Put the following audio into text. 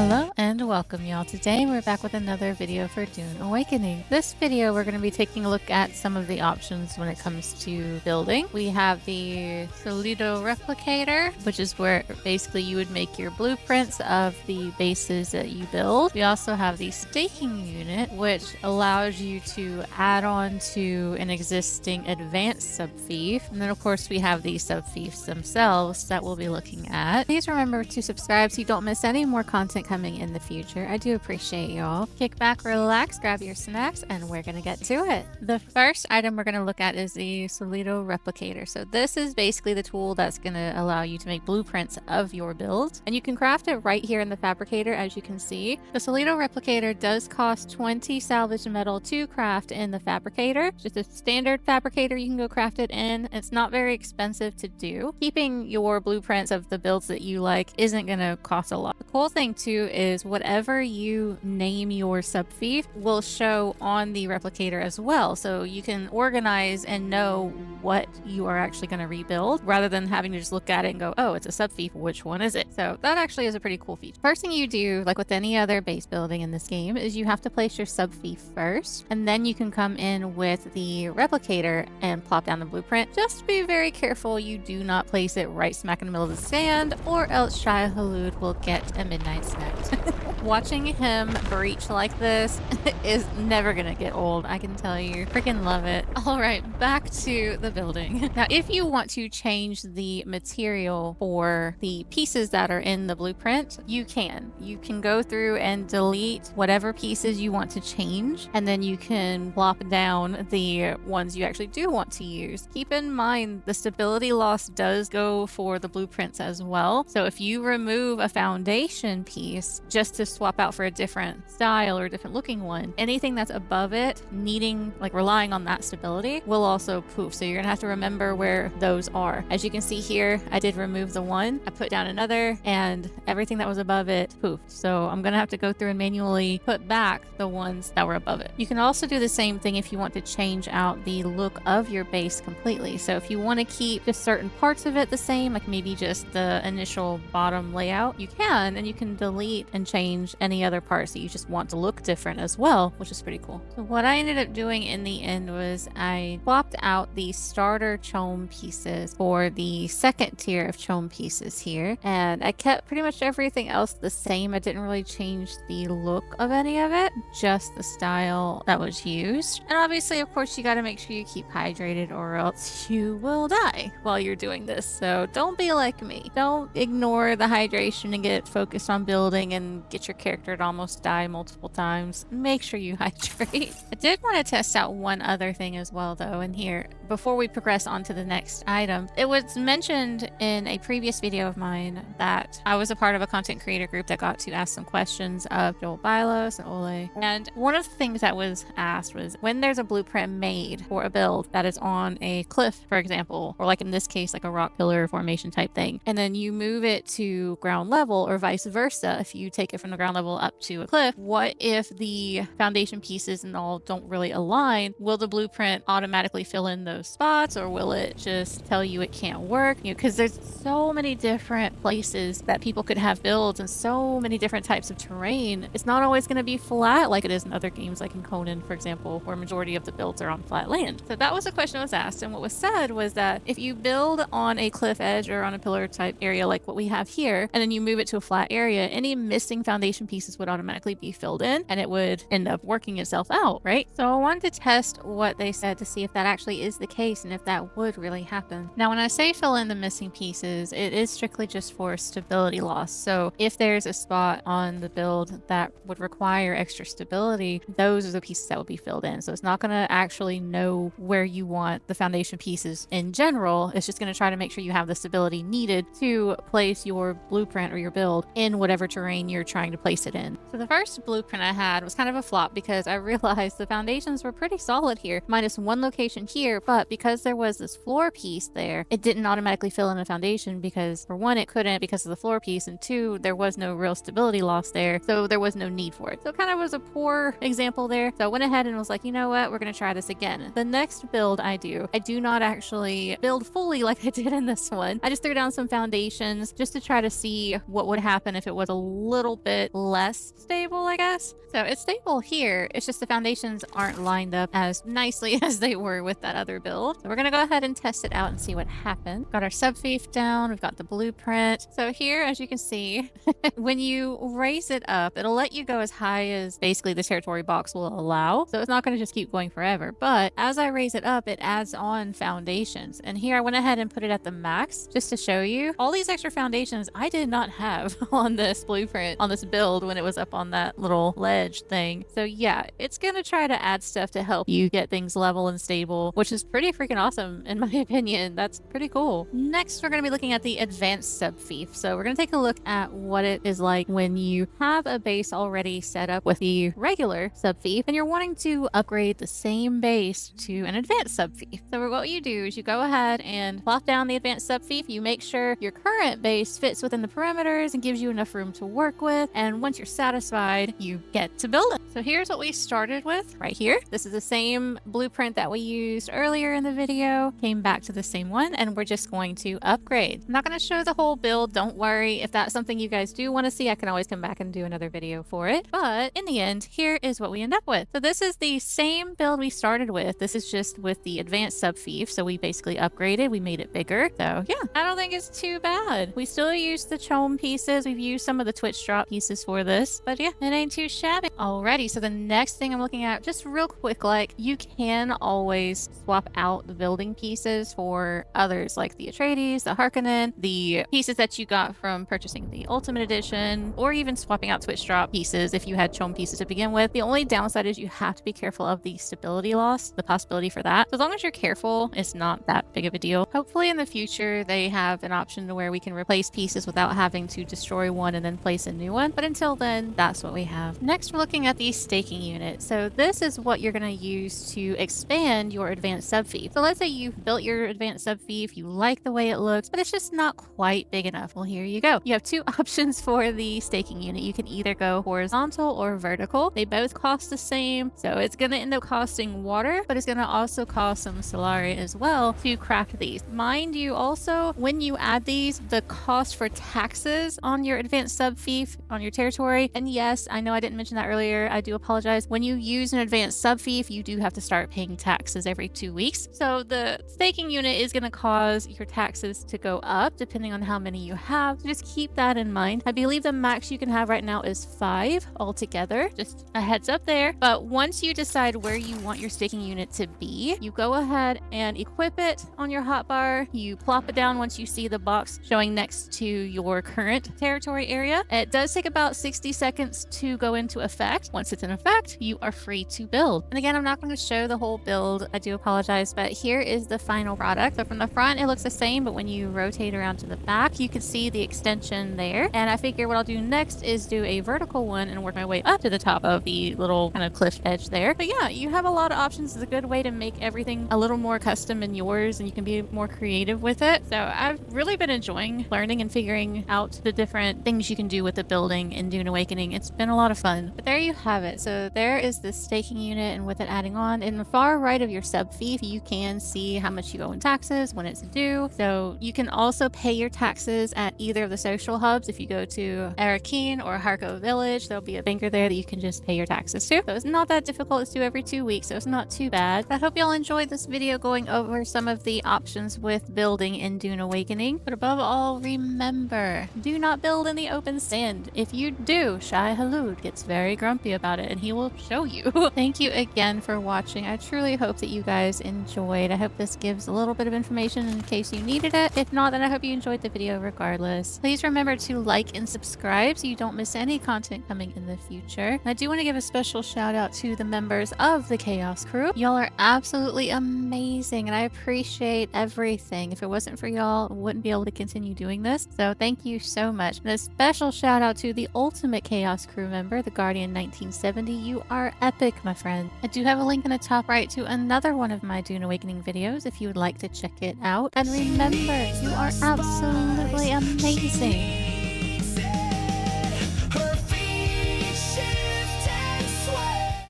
Hello and welcome y'all. Today we're back with another video for Dune Awakening. This video we're going to be taking a look at some of the options when it comes to building. We have the Celo replicator, which is where basically you would make your blueprints of the bases that you build. We also have the staking unit, which allows you to add on to an existing advanced sub-fief. And then of course we have the sub-fiefs themselves that we'll be looking at. Please remember to subscribe so you don't miss any more content coming in the future. I do appreciate y'all. Kick back, relax, grab your snacks, and we're gonna get to it. The first item we're gonna look at is the Celo replicator. So this is basically the tool that's gonna allow you to make blueprints of your build, and you can craft it right here in the fabricator. As you can see, the Celo replicator does cost 20 salvage metal to craft in the fabricator. Just a standard fabricator you can go craft it in. It's not very expensive to do. Keeping your blueprints of the builds that you like isn't gonna cost a lot. The cool thing too is whatever you name your sub-fief will show on the replicator as well, so you can organize and know what you are actually going to rebuild rather than having to just look at it and go, oh, it's a sub-fief, which one is it? So that actually is a pretty cool feature. First thing you do, like with any other base building in this game, is you have to place your sub-fief first, and then you can come in with the replicator and plop down the blueprint. Just be very careful you do not place it right smack in the middle of the sand, or else shai'hulud will get a midnight snack. Watching him breach like this is never gonna get old, I can tell you. Freaking love it. All right, back to the building. Now, if you want to change the material for the pieces that are in the blueprint, you can. You can go through and delete whatever pieces you want to change, and then you can plop down the ones you actually do want to use. Keep in mind, the stability loss does go for the blueprints as well. So if you remove a foundation piece just to swap out for a different style or a different looking one, anything that's above it needing, like relying on that stability, will also poof. So you're gonna have to remember where those are. As you can see here, I did remove the one, I put down another, and everything that was above it poofed. So I'm gonna have to go through and manually put back the ones that were above it. You can also do the same thing if you want to change out the look of your base completely. So if you want to keep just certain parts of it the same, like maybe just the initial bottom layout, you can, and you can delete and change any other parts that you just want to look different as well, which is pretty cool. So what I ended up doing in the end was I swapped out the starter 𝓘𝓶𝓹𝓸𝓻𝓽𝓪𝓷𝓽 for the second tier of 𝓘𝓶 pieces here, and I kept pretty much everything else the same. I didn't really change the look of any of it, just the style that was used. And obviously, of course, you got to make sure you keep hydrated or else you will die while you're doing this. So don't be like me. Don't ignore the hydration and get focused on building and get your character to almost die multiple times. Make sure you hydrate. I did want to test out one other thing as well though in here before we progress on to the next item. It was mentioned in a previous video of mine that I was a part of a content creator group that got to ask some questions of 𝓘𝓶𝓹𝓸𝓻𝓽 and Ole. And one of the things that was asked was when there's a blueprint made for a build that is on a cliff, for example, or like in this case, like a rock pillar formation type thing, and then you move it to ground level or vice versa, if you take it from the ground level up to a cliff, what if the foundation pieces and all don't really align? Will the blueprint automatically fill in those spots, or will it just tell you it can't work? You know, because there's so many different places that people could have builds and so many different types of terrain. It's not always going to be flat like it is in other games, like in Conan, for example, where majority of the builds are on flat land. So that was a question that was asked, and what was said was that if you build on a cliff edge or on a pillar type area like what we have here, and then you move it to a flat area, any missing foundation pieces would automatically be filled in and it would end up working itself out, right? So I wanted to test what they said to see if that actually is the case and if that would really happen. Now, when I say fill in the missing pieces, it is strictly just for stability loss. So if there's a spot on the build that would require extra stability, those are the pieces that would be filled in. So it's not going to actually know where you want the foundation pieces in general. It's just going to try to make sure you have the stability needed to place your blueprint or your build in whatever terrain you're trying to place it in. So the first blueprint I had was kind of a flop because I realized the foundations were pretty solid here, minus one location here, but because there was this floor piece there, it didn't automatically fill in a foundation because for one, it couldn't because of the floor piece, and two, there was no real stability loss there, so there was no need for it. So it kind of was a poor example there. So I went ahead and was like, you know what, we're going to try this again. The next build I do not actually build fully like I did in this one. I just threw down some foundations just to try to see what would happen if it was a little bit less stable, I guess. So it's stable here. It's just the foundations aren't lined up as nicely as they were with that other build. So we're going to go ahead and test it out and see what happens. Got our sub-fief down. We've got the blueprint. So here, as you can see, when you raise it up, it'll let you go as high as basically the territory box will allow. So it's not going to just keep going forever. But as I raise it up, it adds on foundations. And here I went ahead and put it at the max just to show you. All these extra foundations I did not have on this blueprint, on this build when it was up on that little ledge thing. So yeah, it's gonna try to add stuff to help you get things level and stable, which is pretty freaking awesome in my opinion. That's pretty cool. Next, we're gonna be looking at the advanced sub-fief. So we're gonna take a look at what it is like when you have a base already set up with the regular sub-fief and you're wanting to upgrade the same base to an advanced sub-fief. So what you do is you go ahead and plop down the advanced sub-fief. You make sure your current base fits within the perimeters and gives you enough room to work with. And once you're satisfied, you get to build it. So here's what we started with right here. This is the same blueprint that we used earlier in the video. Came back to the same one, and we're just going to upgrade. I'm not going to show the whole build. Don't worry. If that's something you guys do want to see, I can always come back and do another video for it. But in the end, here is what we end up with. So this is the same build we started with. This is just with the advanced sub-fief. So we basically upgraded. We made it bigger. So yeah, I don't think it's too bad. We still use the chom pieces. We've used some of the twitch drop pieces for this, but yeah, it ain't too shabby. Alrighty, so the next thing I'm looking at, just real quick, like you can always swap out the building pieces for others like the Atreides, the Harkonnen, the pieces that you got from purchasing the Ultimate Edition, or even swapping out twitch drop pieces if you had chom pieces to begin with. The only downside is you have to be careful of the stability loss, the possibility for that. So as long as you're careful, it's not that big of a deal. Hopefully in the future they have an option to where we can replace pieces without having to destroy one and then place a new one. But until then, that's what we have. Next, we're looking at the staking unit. So this is what you're going to use to expand your advanced sub-fief. So let's say you've built your advanced sub-fief, you like the way it looks, but it's just not quite big enough. Well, here you go. You have two options for the staking unit. You can either go horizontal or vertical. They both cost the same. So it's going to end up costing water, but it's going to also cost some Solari as well to craft these. Mind you, also, when you add these, the cost for taxes on your advanced sub-fief on your territory, and yes, I know I didn't mention that earlier. I do apologize. When you use an advanced sub-fief, you do have to start paying taxes every 2 weeks. So the staking unit is going to cause your taxes to go up depending on how many you have. So just keep that in mind. I believe the max you can have right now is 5 altogether. Just a heads up there. But once you decide where you want your staking unit to be, you go ahead and equip it on your hotbar. You plop it down once you see the box showing next to your current territory area. It does take about 60 seconds to go into effect. Once it's in effect, you are free to build. And again, I'm not going to show the whole build. I do apologize, but here is the final product. So from the front, it looks the same, but when you rotate around to the back, you can see the extension there. And I figure what I'll do next is do a vertical one and work my way up to the top of the little kind of cliff edge there. But yeah, you have a lot of options. It's a good way to make everything a little more custom and yours, and you can be more creative with it. So I've really been enjoying learning and figuring out the different things you can do with the building in Dune Awakening. It's been a lot of fun. But there you have it. So there is the staking unit, and with it adding on, in the far right of your sub-fief, you can see how much you owe in taxes, when it's due. So you can also pay your taxes at either of the social hubs. If you go to Arrakeen or Harko Village, there'll be a banker there that you can just pay your taxes to. So it's not that difficult. It's due every 2 weeks, so it's not too bad. But I hope y'all enjoyed this video going over some of the options with building in Dune Awakening. But above all, remember, do not build in the open sand. If you do, shai'hulud gets very grumpy about it, and he will show you. Thank you again for watching. I truly hope that you guys enjoyed. I hope this gives a little bit of information in case you needed it. If not, then I hope you enjoyed the video regardless. Please remember to like and subscribe so you don't miss any content coming in the future. And I do want to give a special shout out to the members of the Chaos Crew. Y'all are absolutely amazing, and I appreciate everything. If it wasn't for y'all, I wouldn't be able to continue doing this. So thank you so much. And a special shout out to the ultimate Chaos Crew member, the Guardian 1970. You are epic, my friend. I do have a link in the top right to another one of my Dune Awakening videos if you would like to check it out. And remember, you are absolutely amazing.